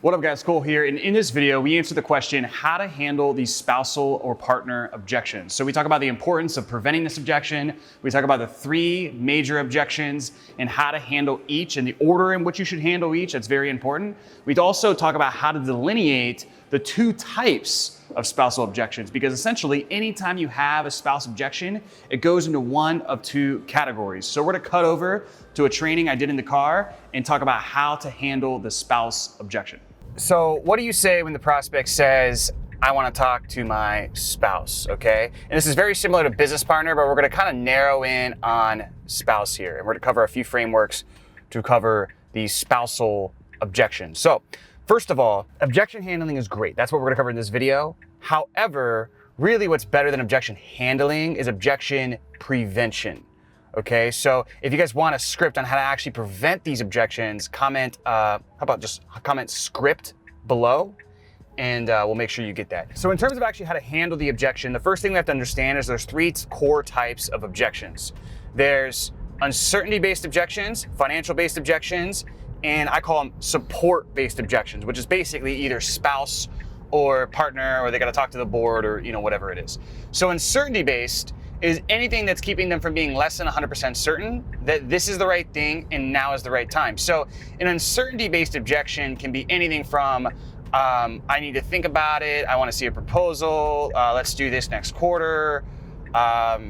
What up guys, Cole here, and in this video we answer the question how to handle these spousal or partner objections. So we talk about the importance of preventing this objection, we talk about the 3 major objections and how to handle each and the order in which you should handle each. That's very important. We'd also talk about how to delineate the 2 types of spousal objections, because essentially anytime you have a spouse objection, it goes into one of 2 categories. So we're gonna cut over to a training I did in the car and talk about how to handle the spouse objection. So what do you say when the prospect says, I want to talk to my spouse, okay? And this is very similar to business partner, but we're going to kind of narrow in on spouse here. And we're going to cover a few frameworks to cover the spousal objection. So first of all, objection handling is great. That's what we're going to cover in this video. However, really what's better than objection handling is objection prevention. Okay, so if you guys want a script on how to actually prevent these objections, comment, how about just comment script below, and we'll make sure you get that. So in terms of actually how to handle the objection, the first thing we have to understand is there's 3 core types of objections. There's uncertainty-based objections, financial-based objections, and I call them support-based objections, which is basically either spouse or partner, or they gotta talk to the board, or whatever it is. So uncertainty-based is anything that's keeping them from being less than 100% certain that this is the right thing and now is the right time. So an uncertainty-based objection can be anything from, I need to think about it, I wanna see a proposal, let's do this next quarter, I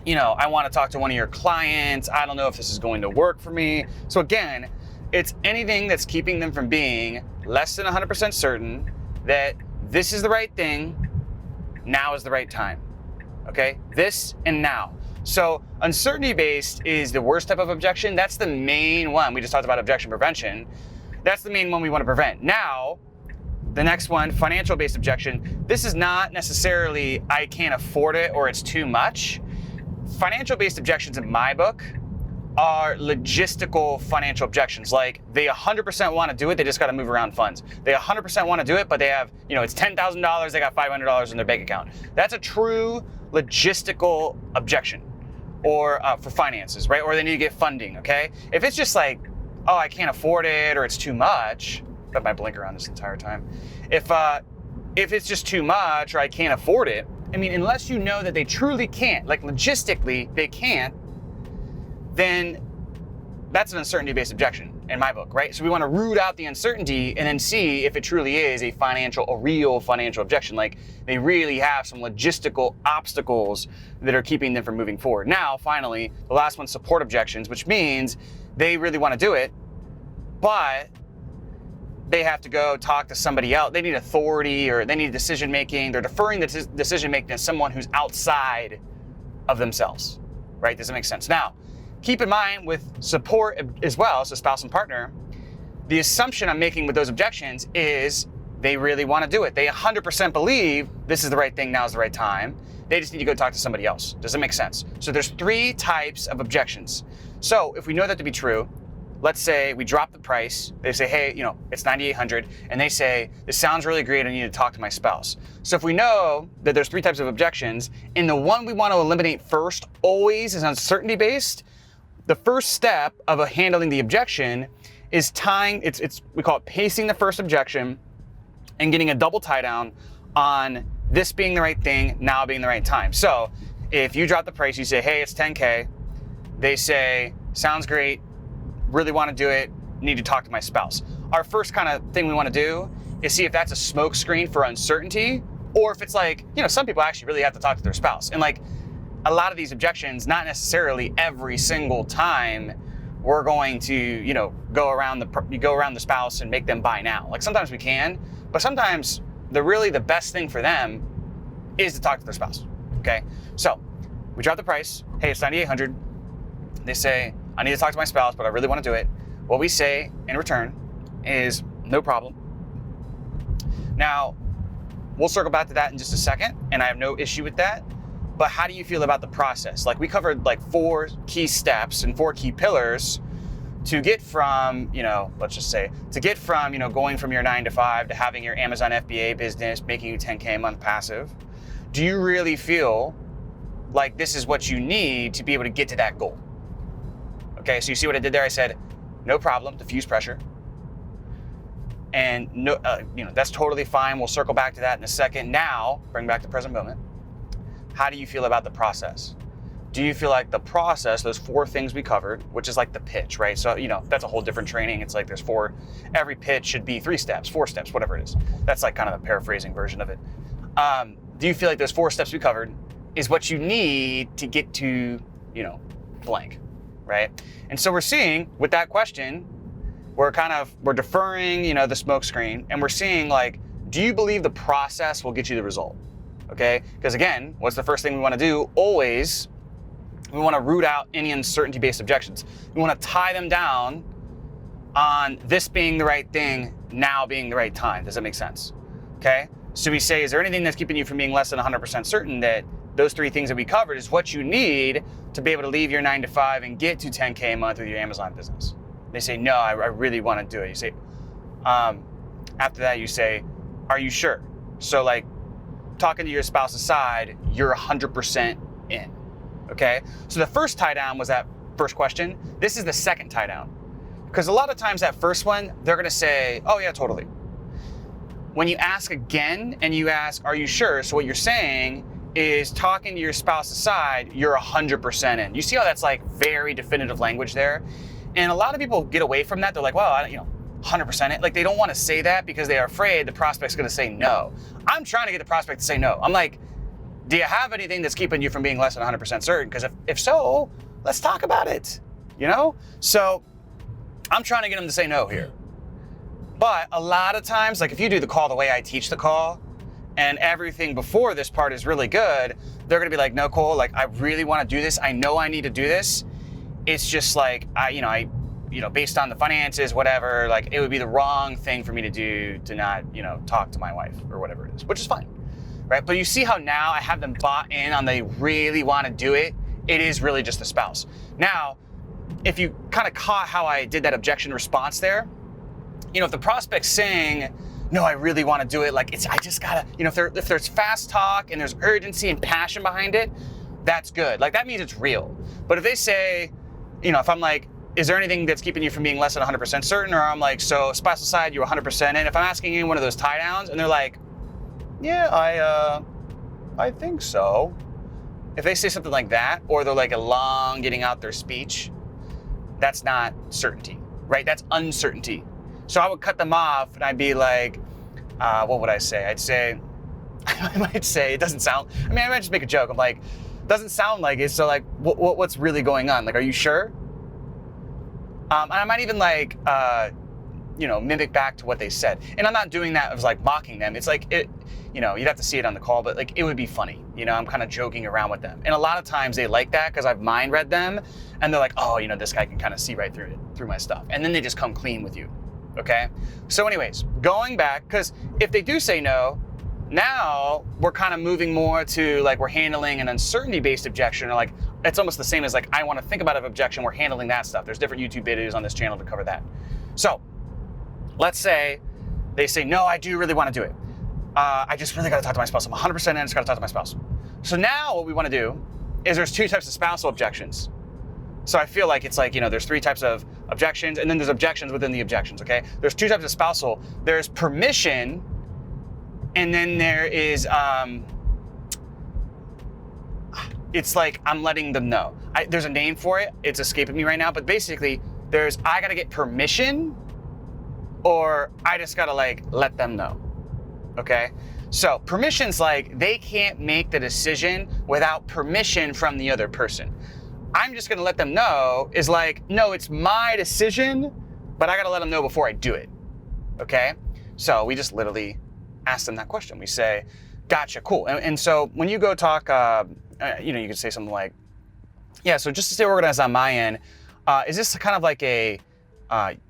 wanna talk to one of your clients, I don't know if this is going to work for me. So again, it's anything that's keeping them from being less than 100% certain that this is the right thing, now is the right time. Okay, this and now. So uncertainty-based is the worst type of objection. That's the main one. We just talked about objection prevention. That's the main one we want to prevent. Now, the next one, financial-based objection. This is not necessarily I can't afford it or it's too much. Financial-based objections in my book are logistical financial objections. Like they 100% want to do it, they just got to move around funds. They 100% want to do it, but they have, it's $10,000, they got $500 in their bank account. That's a true logistical objection, or for finances, right? Or they need to get funding, okay? If it's just like, oh, I can't afford it, or it's too much, I've got my blinker on this entire time. If it's just too much, or I can't afford it, unless you know that they truly can't, like logistically they can't, then that's an uncertainty-based objection in my book, right? So we want to root out the uncertainty and then see if it truly is a real financial objection. Like they really have some logistical obstacles that are keeping them from moving forward. Now, finally, the last one, support objections, which means they really want to do it, but they have to go talk to somebody else. They need authority or they need decision-making. They're deferring the decision-making to someone who's outside of themselves, right? Does it make sense? Now, keep in mind with support as well, so spouse and partner, the assumption I'm making with those objections is they really want to do it. They 100% believe this is the right thing, now is the right time. They just need to go talk to somebody else. Does it make sense? So there's 3 types of objections. So if we know that to be true, let's say we drop the price, they say, hey, it's $9,800, and they say, this sounds really great, I need to talk to my spouse. So if we know that there's 3 types of objections, and the one we want to eliminate first always is uncertainty-based, the first step of handling the objection is we call it pacing the first objection and getting a double tie down on this being the right thing, now being the right time. So if you drop the price, you say, hey, it's 10K. They say, sounds great, really want to do it, need to talk to my spouse. Our first kind of thing we want to do is see if that's a smoke screen for uncertainty, or if it's like, some people actually really have to talk to their spouse. And like, a lot of these objections, not necessarily every single time we're going to, go around the spouse and make them buy now. Like sometimes we can, but sometimes the best thing for them is to talk to their spouse. Okay, so we drop the price. Hey, it's $9,800. They say, I need to talk to my spouse, but I really want to do it. What we say in return is no problem. Now, we'll circle back to that in just a second, and I have no issue with that. But how do you feel about the process? Like we covered like 4 key steps and 4 key pillars to get from, let's just say, going from your 9 to 5 to having your Amazon FBA business, making you 10K a month passive. Do you really feel like this is what you need to be able to get to that goal? Okay, so you see what I did there? I said, no problem, diffuse pressure. And no, that's totally fine. We'll circle back to that in a second. Now, bring back the present moment. How do you feel about the process? Do you feel like the process, those 4 things we covered, which is like the pitch, right? So, that's a whole different training. It's like there's 4, every pitch should be 3 steps, 4 steps, whatever it is. That's like kind of a paraphrasing version of it. Do you feel like those 4 steps we covered is what you need to get to, blank, right? And so we're seeing with that question, we're deferring, the smoke screen, and we're seeing like, do you believe the process will get you the result? Okay? Because again, what's the first thing we want to do? Always, we want to root out any uncertainty-based objections. We want to tie them down on this being the right thing, now being the right time. Does that make sense? Okay? So we say, is there anything that's keeping you from being less than 100% certain that those 3 things that we covered is what you need to be able to leave your 9 to 5 and get to 10K a month with your Amazon business? They say, no, I really want to do it. You say, after that, you say, are you sure? So like talking to your spouse aside, you're 100% in. Okay, so the first tie down was that first question. This is the second tie down. Because a lot of times that first one, they're gonna say, oh yeah, totally. When you ask again and you ask, are you sure? So what you're saying is talking to your spouse aside, you're 100% in. You see how that's like very definitive language there? And a lot of people get away from that. They're like, well, 100% it. Like they don't want to say that because they are afraid the prospect's gonna say no. I'm trying to get the prospect to say no. I'm like, do you have anything that's keeping you from being less than 100% certain? Because if so, let's talk about it, So I'm trying to get them to say no here. But a lot of times, like if you do the call the way I teach the call, and everything before this part is really good, they're gonna be like, no, Cole, like I really wanna do this. I know I need to do this. It's just like, based on the finances, whatever, like it would be the wrong thing for me to do to not, talk to my wife or whatever it is, which is fine. Right? But you see how now I have them bought in on they really want to do it. It is really just the spouse. Now, if you kind of caught how I did that objection response there, if the prospect's saying, no, I really want to do it, like I just gotta, if there's fast talk and there's urgency and passion behind it, that's good. Like that means it's real. But if they say, if I'm like, is there anything that's keeping you from being less than 100% certain? Or I'm like, so spousal side, you're 100% in. If I'm asking you one of those tie downs and they're like, yeah, I think so. If they say something like that, or they're like elongating out their speech, that's not certainty, right? That's uncertainty. So I would cut them off and I'd be like, what would I say? I might say, it doesn't sound, I might just make a joke. I'm like, doesn't sound like it. So like, what's really going on? Like, are you sure? And I might even like, mimic back to what they said. And I'm not doing that as like mocking them. It's like, you'd have to see it on the call, but like, it would be funny. I'm kind of joking around with them. And a lot of times they like that because I've mind read them and they're like, oh, this guy can kind of see right through it, through my stuff. And then they just come clean with you. Okay. So anyways, going back, because if they do say no, now we're kind of moving more to like, we're handling an uncertainty-based objection, or like, it's almost the same as like, I want to think about an objection. We're handling that stuff. There's different YouTube videos on this channel to cover that. So let's say they say, no, I do really want to do it. I just really got to talk to my spouse. I'm 100% in, I just got to talk to my spouse. So now what we want to do is there's 2 types of spousal objections. So I feel like it's like, there's 3 types of objections, and then there's objections within the objections, okay? There's 2 types of spousal. There's permission, and then there is, it's like I'm letting them know. There's a name for it. It's escaping me right now, but basically there's, I got to get permission, or I just got to like let them know. Okay, so permission's like they can't make the decision without permission from the other person. I'm just gonna let them know is like, no, it's my decision, but I gotta let them know before I do it. Okay, so we just literally ask them that question. We say, gotcha, cool. And so when you go talk, you can say something like, yeah, so just to stay organized on my end, is this kind of like a,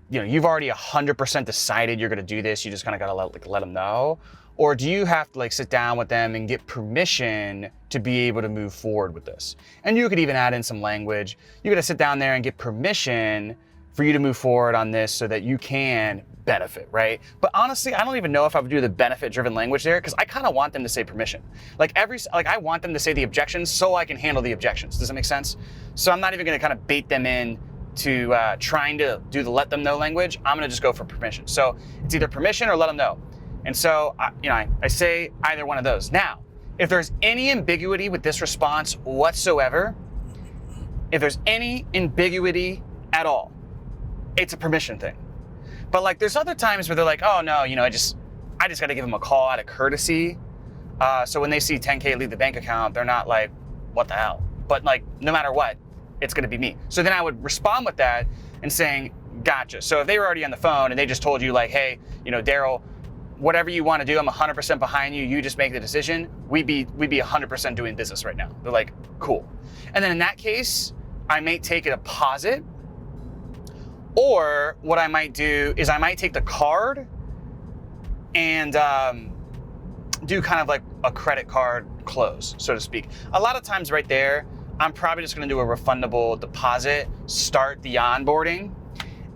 you've already 100% decided you're gonna do this, you just kind of gotta let them know? Or do you have to like sit down with them and get permission to be able to move forward with this? And you could even add in some language. You gotta sit down there and get permission for you to move forward on this so that you can benefit, right? But honestly, I don't even know if I would do the benefit-driven language there, because I kind of want them to say permission. Like I want them to say the objections so I can handle the objections. Does that make sense? So I'm not even gonna kind of bait them in trying to do the let them know language, I'm gonna just go for permission. So it's either permission or let them know. And so I say either one of those. Now, if there's any ambiguity with this response whatsoever, if there's any ambiguity at all, it's a permission thing. But like there's other times where they're like, oh no, I just gotta give them a call out of courtesy. So when they see 10K leave the bank account, they're not like, what the hell? But like, no matter what, it's gonna be me. So then I would respond with that and saying, gotcha. So if they were already on the phone and they just told you like, hey, Daryl, whatever you want to do, I'm 100% behind you. You just make the decision. We'd be 100% doing business right now. They're like, cool. And then in that case, I may take it a deposit, or what I might do is I might take the card and do kind of like a credit card close, so to speak. A lot of times right there, I'm probably just going to do a refundable deposit, start the onboarding,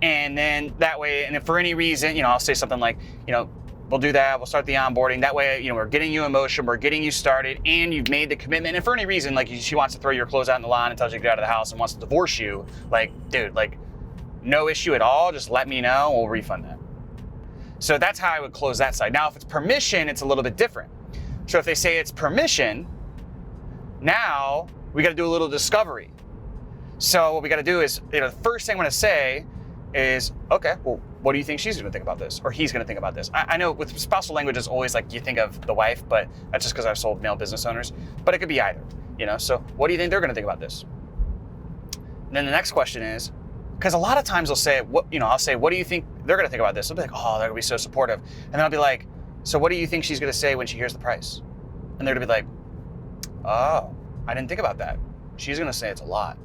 and then that way, and if for any reason, I'll say something like, we'll do that, we'll start the onboarding. That way, we're getting you in motion, we're getting you started, and you've made the commitment. And for any reason, like she wants to throw your clothes out in the lawn and tells you to get out of the house and wants to divorce you, like, dude, like, no issue at all, just let me know, we'll refund that. So that's how I would close that side. Now, if it's permission, it's a little bit different. So if they say it's permission, now we got to do a little discovery. So what we got to do is, the first thing I'm going to say is, okay, well, what do you think she's going to think about this? Or he's going to think about this? I know with spousal language, it's always like you think of the wife, but that's just because I've sold male business owners. But it could be either, So what do you think they're going to think about this? And then the next question is, because a lot of times I'll say, I'll say, what do you think they're going to think about this? They'll be like, oh, they're going to be so supportive. And then I'll be like, so what do you think she's going to say when she hears the price? And they're going to be like, oh, I didn't think about that. She's going to say it's a lot.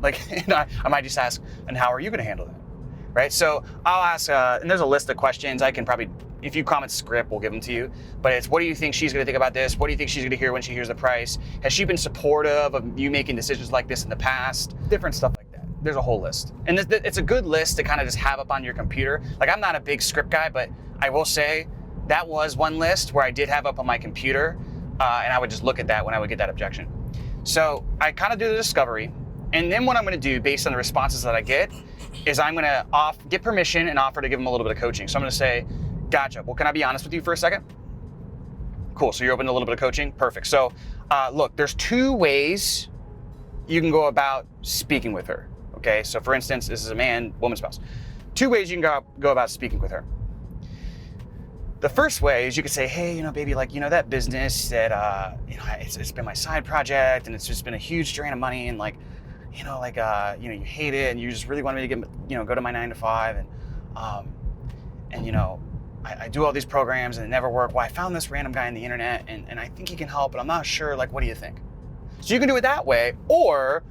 Like, I might just ask, and how are you going to handle that? Right? So I'll ask, and there's a list of questions. I can probably, if you comment script, we'll give them to you. But it's, what do you think she's going to think about this? What do you think she's going to hear when she hears the price? Has she been supportive of you making decisions like this in the past? Different stuff like that. There's a whole list. And it's a good list to kind of just have up on your computer. Like, I'm not a big script guy, but I will say that was one list where I did have up on my computer, and I would just look at that when I would get that objection. So I kind of do the discovery. And then what I'm going to do based on the responses that I get is I'm going to get permission and offer to give them a little bit of coaching. So I'm going to say, gotcha. Well, can I be honest with you for a second? Cool. So you're open to a little bit of coaching? Perfect. So look, there's two ways you can go about speaking with her. Okay. So for instance, this is a man, woman, spouse. Two ways you can go about speaking with her. The first way is you could say, hey, baby, like, that business that, it's been my side project and it's just been a huge drain of money, and like, you hate it and you just really want me to get, go to my 9 to 5 and I do all these programs and it never work. Well, I found this random guy on the internet and I think he can help, but I'm not sure, like, what do you think? So you can do it that way, or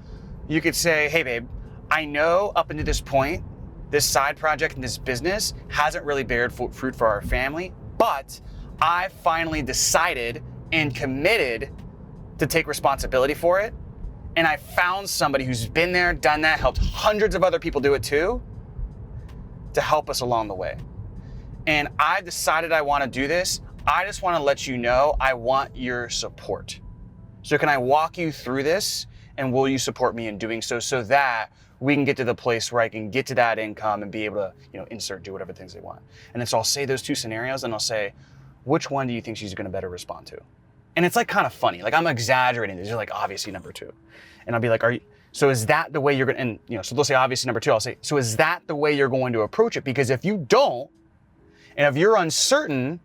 you could say, hey babe, I know up until this point, this side project and this business hasn't really bared fruit for our family, but I finally decided and committed to take responsibility for it. And I found somebody who's been there, done that, helped hundreds of other people do it too, to help us along the way. And I've decided I want to do this. I just want to let you know I want your support. So can I walk you through this, and will you support me in doing so that we can get to the place where I can get to that income and be able to, do whatever things they want. And then so I'll say those two scenarios and I'll say, which one do you think she's going to better respond to? And it's like kind of funny. Like, I'm exaggerating. These are like obviously number 2. And I'll be like, so is that the way you're going to, so they'll say obviously number 2. I'll say, so is that the way you're going to approach it? Because if you don't, and if you're uncertain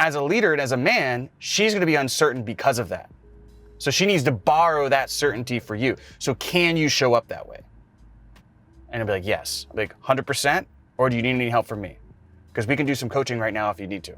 as a leader and as a man, she's going to be uncertain because of that. So she needs to borrow that certainty for you. So can you show up that way? And I'll be like, yes. I'll be like, 100%? Or do you need any help from me? Because we can do some coaching right now if you need to.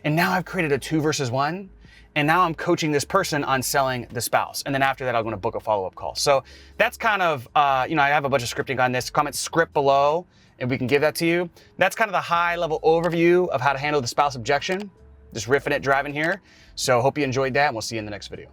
And now I've created a 2 versus 1. And now I'm coaching this person on selling the spouse. And then after that, I'm going to book a follow-up call. So that's kind of, I have a bunch of scripting on this. Comment script below and we can give that to you. That's kind of the high level overview of how to handle the spouse objection. Just riffing it, driving here. So hope you enjoyed that, and we'll see you in the next video.